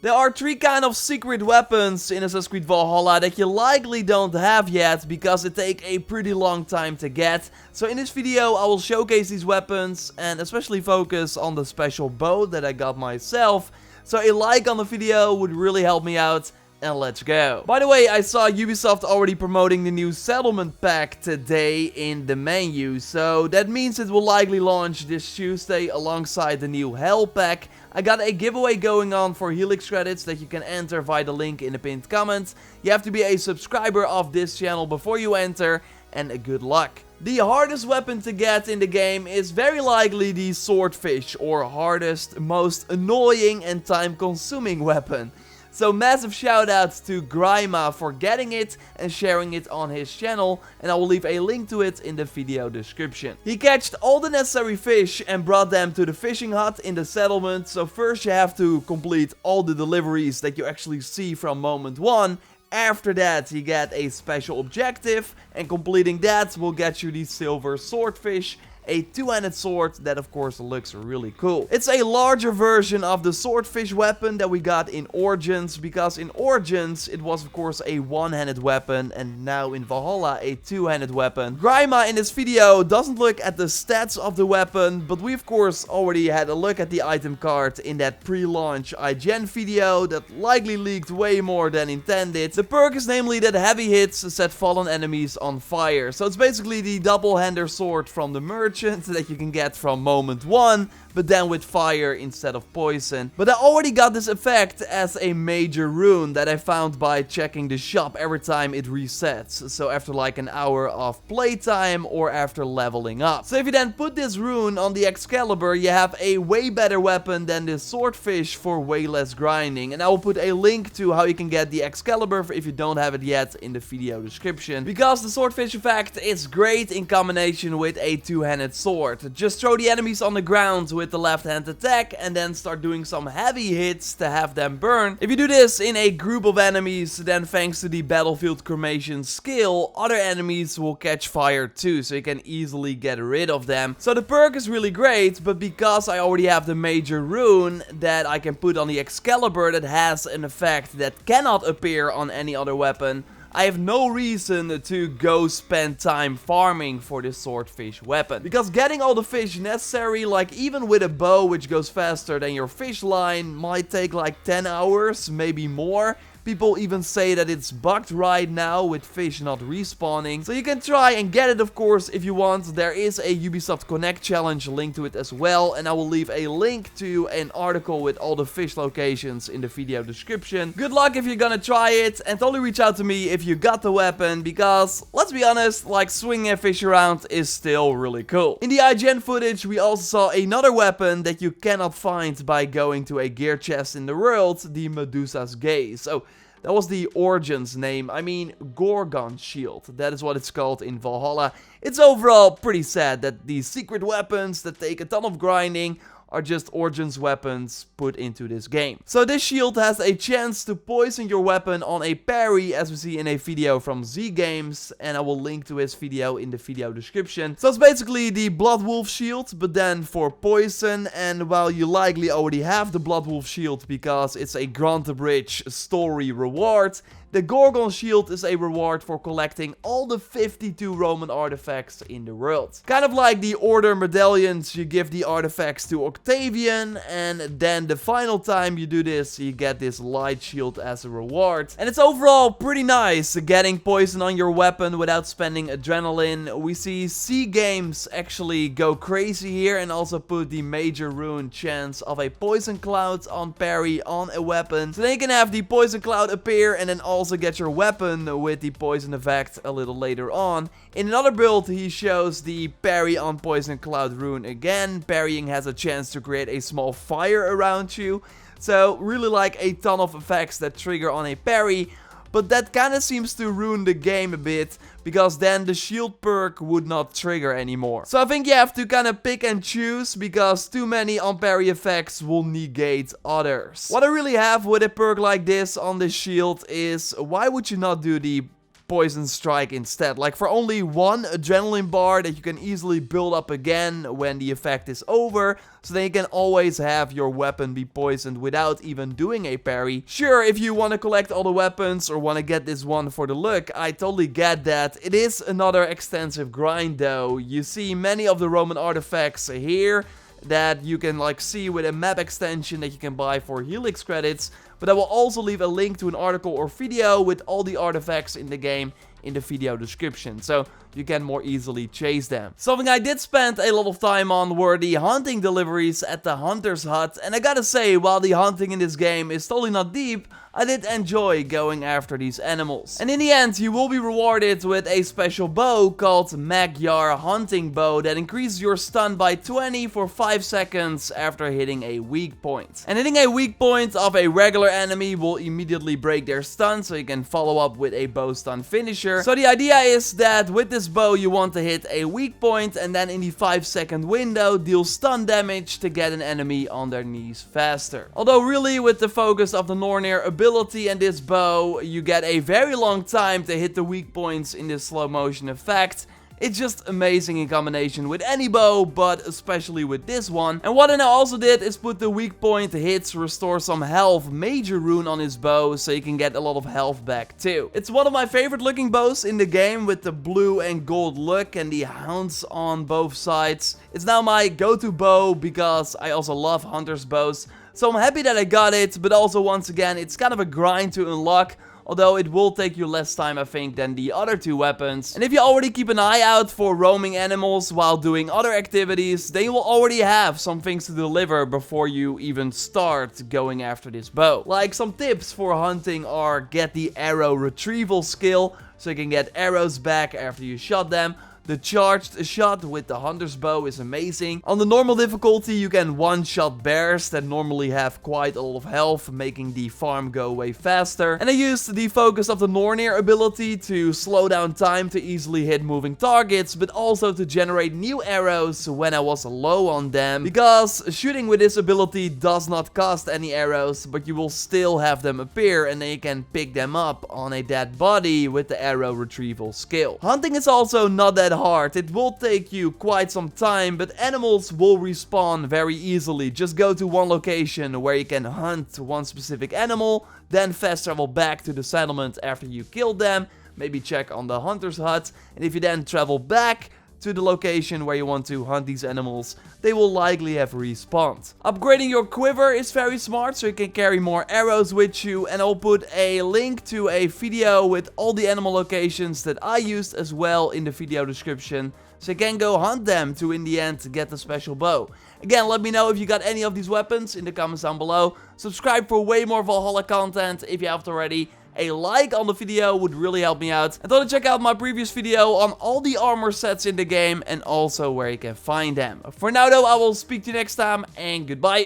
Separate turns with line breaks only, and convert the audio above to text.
There are 3 kind of secret weapons in Assassin's Creed Valhalla that you likely don't have yet because it take a pretty long time to get. So in this video I will showcase these weapons and especially focus on the special bow that I got myself. So a like on the video would really help me out. And let's go. By the way, I saw Ubisoft already promoting the new settlement pack today in the menu. So that means it will likely launch this Tuesday alongside the new Hell pack. I got a giveaway going on for Helix credits that you can enter via the link in the pinned comment. You have to be a subscriber of this channel before you enter, and good luck. The hardest weapon to get in the game is very likely the swordfish, or hardest, most annoying and time-consuming weapon. So massive shoutouts to Grima for getting it and sharing it on his channel, and I will leave a link to it in the video description. He catched all the necessary fish and brought them to the fishing hut in the settlement, so first you have to complete all the deliveries that you actually see from moment 1. After that you get a special objective, and completing that will get you the silver swordfish. A two-handed sword that of course looks really cool. It's a larger version of the swordfish weapon that we got in Origins, because in Origins it was of course a one-handed weapon and now in Valhalla a two-handed weapon. Grima in this video doesn't look at the stats of the weapon, but we of course already had a look at the item card in that pre-launch IGN video that likely leaked way more than intended. The perk is namely that heavy hits set fallen enemies on fire. So it's basically the double-hander sword from the merchant that you can get from moment 1, but then with fire instead of poison. But I already got this effect as a major rune that I found by checking the shop every time it resets. So after like an hour of playtime or after leveling up. So if you then put this rune on the Excalibur, you have a way better weapon than the swordfish for way less grinding. And I will put a link to how you can get the Excalibur if you don't have it yet in the video description. Because the swordfish effect is great in combination with a two-handed sword. Just throw the enemies on the ground with the left hand attack and then start doing some heavy hits to have them burn. If you do this in a group of enemies, then thanks to the battlefield cremation skill, other enemies will catch fire too, so you can easily get rid of them. So the perk is really great, but because I already have the major rune that I can put on the Excalibur that has an effect that cannot appear on any other weapon, I have no reason to go spend time farming for this swordfish weapon. Because getting all the fish necessary, like even with a bow which goes faster than your fish line, might take like 10 hours, maybe more. People even say that it's bugged right now with fish not respawning. So you can try and get it of course if you want. There is a Ubisoft Connect challenge linked to it as well. And I will leave a link to an article with all the fish locations in the video description. Good luck if you're gonna try it. And totally reach out to me if you got the weapon. Because let's be honest, like swinging a fish around is still really cool. In the IGN footage we also saw another weapon that you cannot find by going to a gear chest in the world. The Medusa's Gaze. So that was the Origins name, I mean Gorgon Shield, that is what it's called in Valhalla. It's overall pretty sad that these secret weapons that take a ton of grinding are just Origins weapons put into this game. So this shield has a chance to poison your weapon on a parry, as we see in a video from Z Games, and I will link to his video in the video description. So it's basically the Blood Wolf shield, but then for poison, and while you likely already have the Blood Wolf shield because it's a Grant Bridge story reward, the Gorgon Shield is a reward for collecting all the 52 Roman artifacts in the world. Kind of like the Order medallions, you give the artifacts to Octavian, and then the final time you do this, you get this light shield as a reward. And it's overall pretty nice, getting poison on your weapon without spending adrenaline. We see C Games actually go crazy here and also put the major rune chance of a poison cloud on parry on a weapon. So then you can have the poison cloud appear and then also get your weapon with the poison effect a little later on. In another build he shows the parry on poison cloud rune again. Parrying has a chance to create a small fire around you. So really like a ton of effects that trigger on a parry. But that kind of seems to ruin the game a bit, because then the shield perk would not trigger anymore. So I think you have to kind of pick and choose, because too many on parry effects will negate others. What I really have with a perk like this on the shield is, why would you not do the poison strike instead. Like for only 1 adrenaline bar that you can easily build up again when the effect is over. So then you can always have your weapon be poisoned without even doing a parry. Sure, if you want to collect all the weapons or want to get this one for the look, I totally get that. It is another extensive grind though. You see many of the Roman artifacts here that you can like see with a map extension that you can buy for Helix credits. But I will also leave a link to an article or video with all the artifacts in the game in the video description, so you can more easily chase them. Something I did spend a lot of time on were the hunting deliveries at the hunter's hut, and I gotta say, while the hunting in this game is totally not deep, I did enjoy going after these animals. And in the end, you will be rewarded with a special bow called Magyar hunting bow that increases your stun by 20 for 5 seconds after hitting a weak point. And hitting a weak point of a regular enemy will immediately break their stun, so you can follow up with a bow stun finisher. So the idea is that with this bow you want to hit a weak point and then in the 5-second window deal stun damage to get an enemy on their knees faster. Although really with the focus of the Nornir ability and this bow, you get a very long time to hit the weak points in this slow motion effect. It's just amazing in combination with any bow, but especially with this one. And what I now also did is put the weak point hits restore some health major rune on his bow, so you can get a lot of health back too. It's one of my favorite looking bows in the game with the blue and gold look and the hounds on both sides. It's now my go-to bow because I also love hunter's bows. So I'm happy that I got it, but also once again, it's kind of a grind to unlock. Although it will take you less time, I think, than the other 2 weapons. And if you already keep an eye out for roaming animals while doing other activities, then you will already have some things to deliver before you even start going after this bow. Like some tips for hunting are get the arrow retrieval skill, so you can get arrows back after you shot them. The charged shot with the hunter's bow is amazing. On the normal difficulty you can one-shot bears that normally have quite a lot of health, making the farm go way faster. And I used the focus of the Nornir ability to slow down time to easily hit moving targets, but also to generate new arrows when I was low on them. Because shooting with this ability does not cost any arrows, but you will still have them appear and then you can pick them up on a dead body with the arrow retrieval skill. Hunting is also not that hard. It will take you quite some time, but animals will respawn very easily. Just go to one location where you can hunt one specific animal, then fast travel back to the settlement after you killed them, maybe check on the hunter's hut, and if you then travel back to the location where you want to hunt these animals, they will likely have respawned. Upgrading your quiver is very smart, so you can carry more arrows with you, and I'll put a link to a video with all the animal locations that I used as well in the video description, so you can go hunt them to in the end get the special bow. Again, let me know if you got any of these weapons in the comments down below. Subscribe for way more Valhalla content if you haven't already. A like on the video would really help me out. And don't check out my previous video on all the armor sets in the game and also where you can find them. For now though, I will speak to you next time and goodbye.